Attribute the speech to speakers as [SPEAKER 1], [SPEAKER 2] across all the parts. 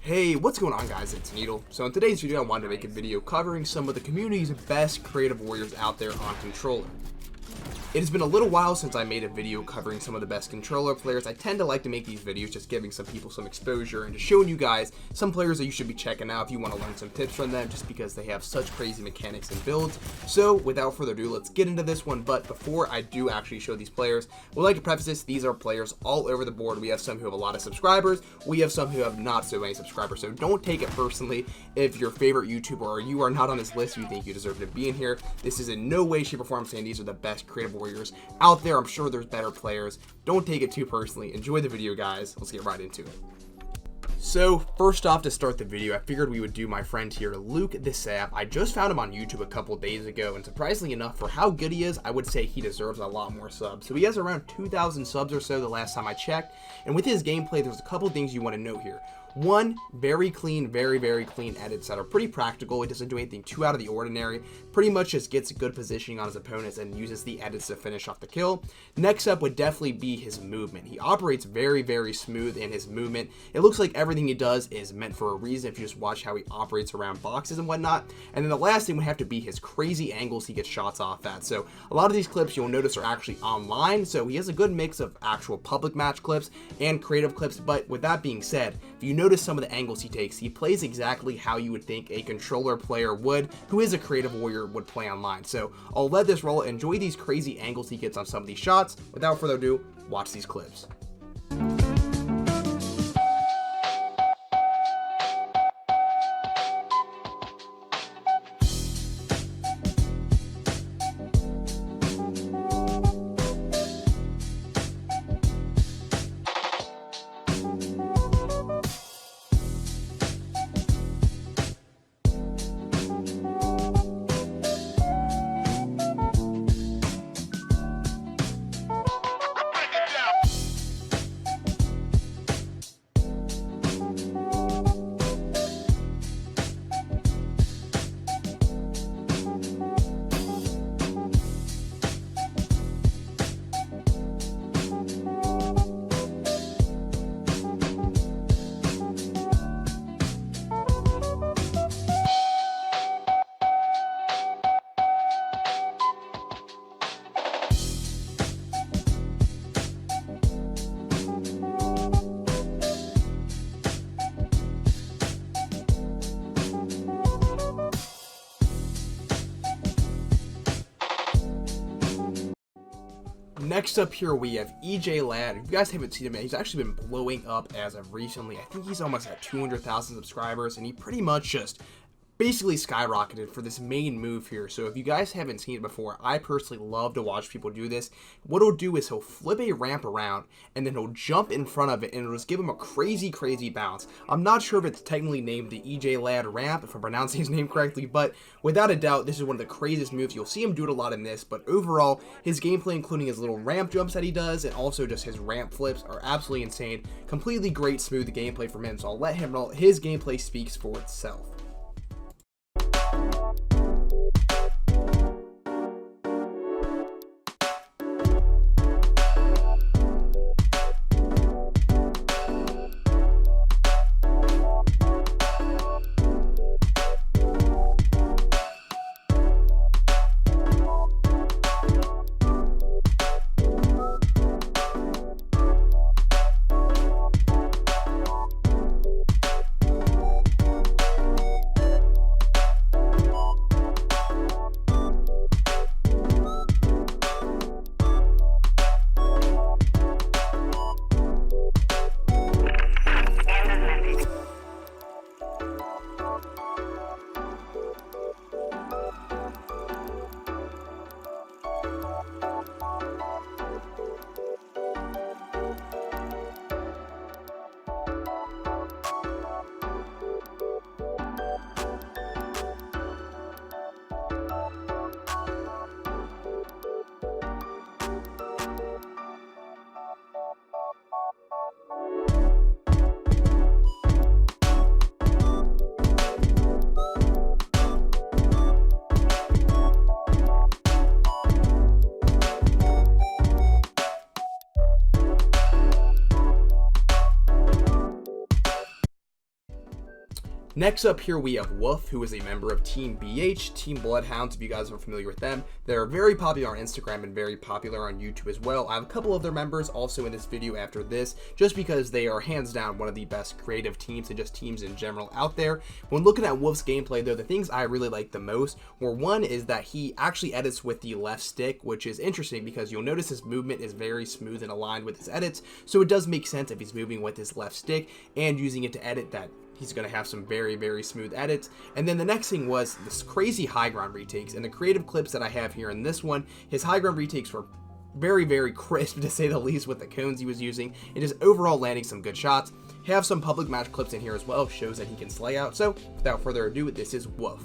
[SPEAKER 1] Hey, what's going on guys, it's Needle. So in today's video I wanted to make a video covering some of the community's best creative warriors out there on controller. It has been a little while since I made a video covering some of the best controller players. I tend to like to make these videos just giving some people some exposure and just showing you guys some players that you should be checking out if you want to learn some tips from them, just because they have such crazy mechanics and builds. So without further ado, let's get into this one. But before I do actually show these players, we'd like to preface this, these are players all over the board. We have some who have a lot of subscribers, we have some who have not so many subscribers, so don't take it personally if your favorite YouTuber or you are not on this list, you think you deserve to be in here. This is in no way, shape, or form saying these are the best creative warriors out there. I'm sure there's better players. Don't take it too personally. Enjoy the video, guys. Let's get right into it. So first off, to start the video, I figured we would do my friend here, Luke the Sap. I just found him on YouTube a couple days ago, and surprisingly enough, for how good he is, I would say he deserves a lot more subs. So he has around 2,000 subs or so the last time I checked, and with his gameplay, there's a couple things you want to note here. One, very clean, very clean edits that are pretty practical. It doesn't do anything too out of the ordinary. Pretty much just gets good positioning on his opponents and uses the edits to finish off the kill. Next up would definitely be his movement. He operates very smooth in his movement. It looks like everything he does is meant for a reason if you just watch how he operates around boxes and whatnot. And then the last thing would have to be his crazy angles he gets shots off at. So a lot of these clips you'll notice are actually online. So he has a good mix of actual public match clips and creative clips. But with that being said, if you notice some of the angles he takes, he plays exactly how you would think a controller player would, who is a creative warrior, would play online. So I'll let this roll. Enjoy these crazy angles he gets on some of these shots. Without further ado, watch these clips. Next up here we have EJ Ladd. If you guys haven't seen him yet, he's actually been blowing up as of recently. I think he's almost at 200,000 subscribers, and he pretty much just basically skyrocketed for this main move here. So if you guys haven't seen it before, I personally love to watch people do this. What he'll do is he'll flip a ramp around and then he'll jump in front of it, and it'll just give him a crazy bounce. I'm not sure if it's technically named the EJ Ladd ramp, if I'm pronouncing his name correctly, but without a doubt, this is one of the craziest moves. You'll see him do it a lot in this, but overall, his gameplay, including his little ramp jumps that he does, and also just his ramp flips, are absolutely insane. Completely great, smooth gameplay from him, so I'll let him roll. His gameplay speaks for itself. Next up here we have Wolf, who is a member of Team BH, Team Bloodhounds, if you guys are familiar with them. They're very popular on Instagram and very popular on YouTube as well. I have a couple of their members also in this video after this, just because they are hands down one of the best creative teams and just teams in general out there. When looking at Wolf's gameplay though, the things I really like the most were, one is that he actually edits with the left stick, which is interesting because you'll notice his movement is very smooth and aligned with his edits, so it does make sense if he's moving with his left stick and using it to edit that he's going to have some very, very smooth edits. And then the next thing was this crazy high ground retakes. And the creative clips that I have here in this one, his high ground retakes were very, very crisp to say the least with the cones he was using, and just overall landing some good shots. Have some public match clips in here as well, shows that he can slay out. So without further ado, this is Wolf.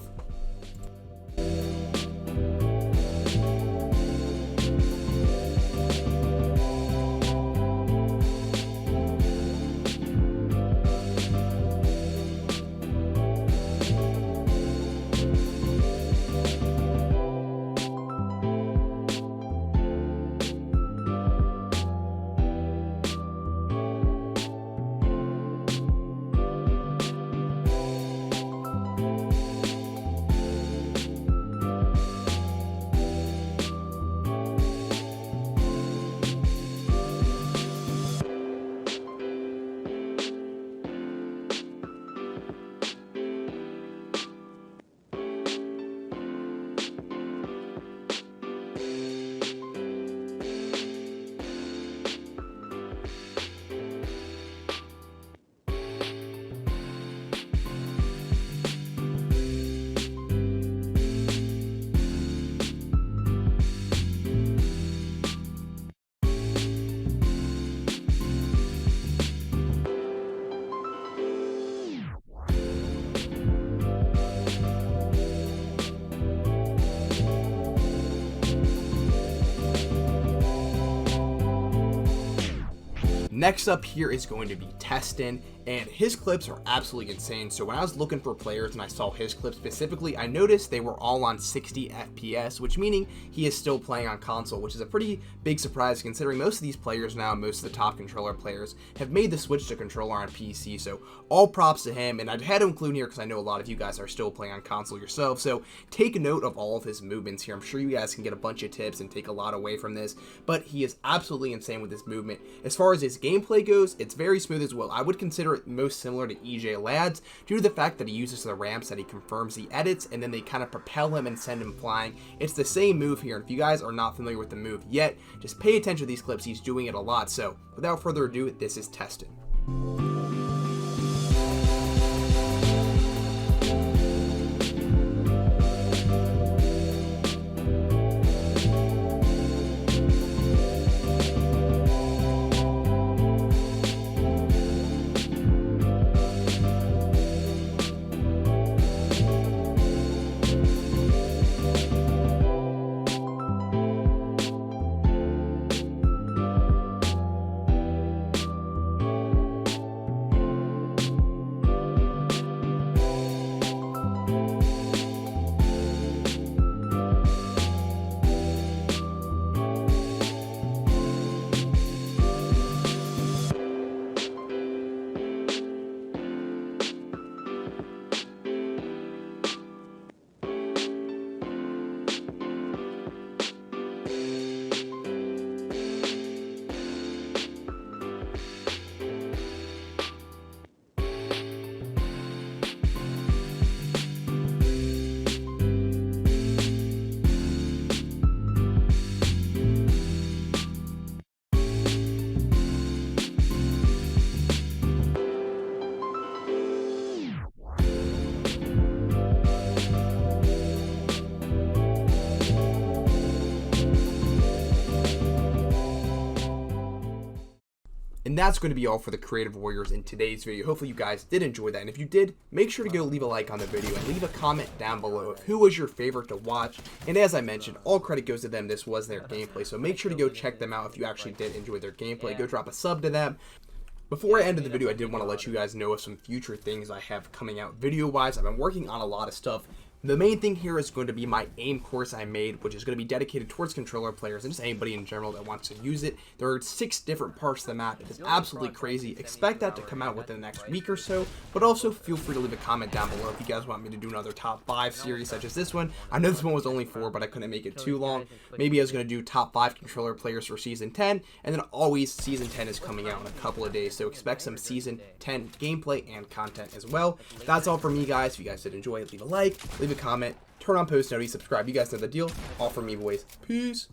[SPEAKER 1] Next up here is going to be Testin, and his clips are absolutely insane. So when I was looking for players and I saw his clips specifically, I noticed they were all on 60 FPS, which meaning he is still playing on console, which is a pretty big surprise considering most of these players now, most of the top controller players, have made the switch to controller on PC. So all props to him, and I'd had to include here because I know a lot of you guys are still playing on console yourself. So take note of all of his movements here. I'm sure you guys can get a bunch of tips and take a lot away from this, but he is absolutely insane with his movement. As far as his gameplay goes, it's very smooth as well. I would consider it most similar to EJ Lads due to the fact that he uses the ramps that he confirms the edits and then they kind of propel him and send him flying. It's the same move here. If you guys are not familiar with the move yet, just pay attention to these clips. He's doing it a lot. So without further ado, this is Testin. And that's going to be all for the Creative Warriors in today's video. Hopefully you guys did enjoy that. And if you did, make sure to go leave a like on the video and leave a comment down below of who was your favorite to watch. And as I mentioned, all credit goes to them. This was their gameplay. So make sure to go check them out if you actually did enjoy their gameplay. Go drop a sub to them. Before I ended the video, I did want to let you guys know of some future things I have coming out video-wise. I've been working on a lot of stuff The main thing here is going to be my AIM course I made, which is going to be dedicated towards controller players and just anybody in general that wants to use it. There are 6 different parts of the map. It is absolutely crazy. Expect that to come out within the next week or so, but also feel free to leave a comment down below if you guys want me to do another top 5 series such as this one. I know this one was only 4, but I couldn't make it too long. Maybe I was going to do top 5 controller players for Season 10, and then always Season 10 is coming out in a couple of days, so expect some Season 10 gameplay and content as well. That's all for me, guys. If you guys did enjoy it, leave a like, leave a comment, turn on post notifications, subscribe. You guys know the deal. All from me, boys. Peace.